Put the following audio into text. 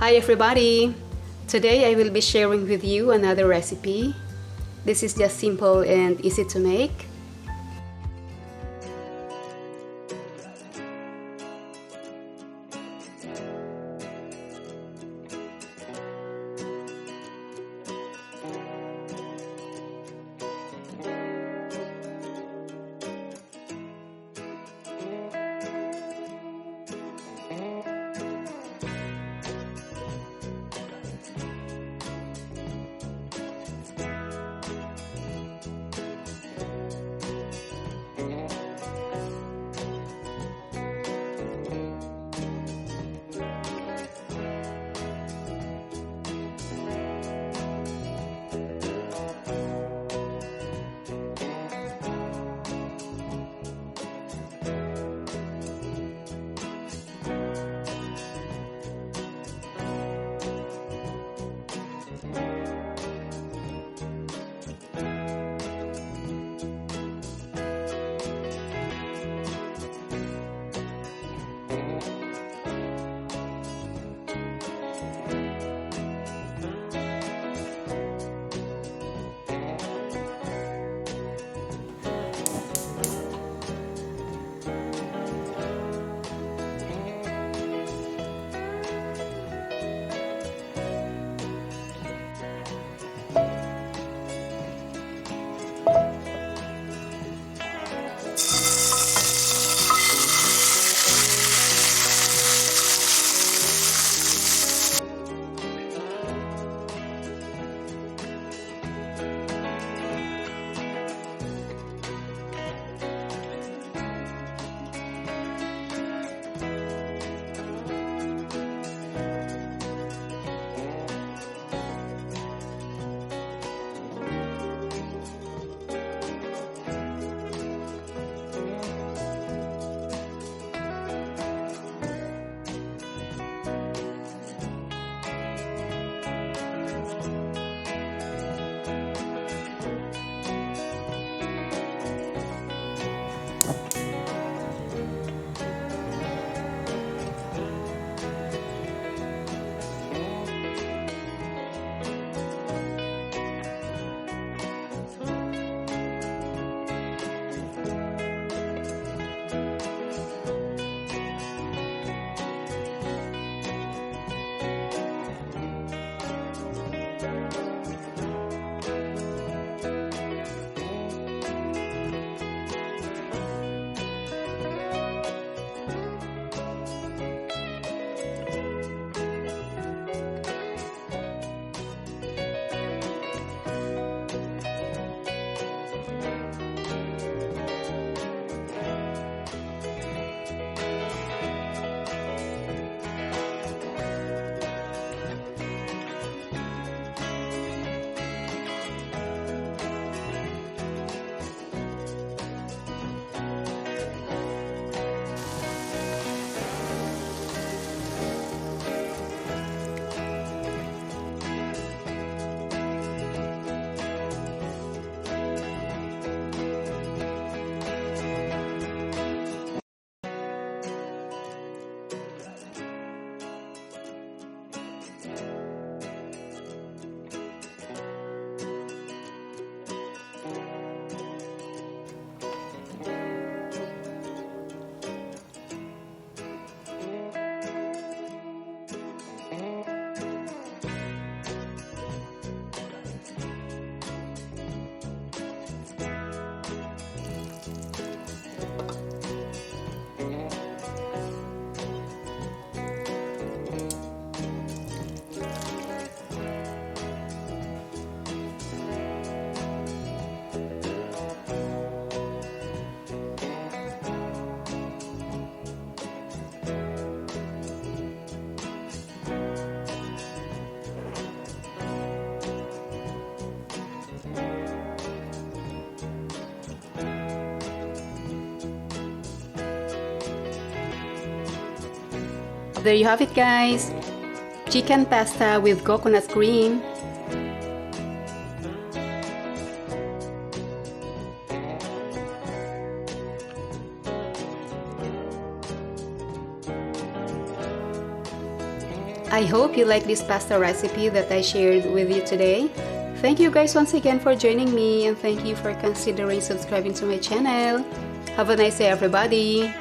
Hi everybody! Today I will be sharing with you another recipe. This is just simple and easy to make. There you have it guys, chicken pasta with coconut cream. I hope you like this pasta recipe that I shared with you today. Thank you guys once again for joining me, and thank you for considering subscribing to my channel. Have a nice day, everybody.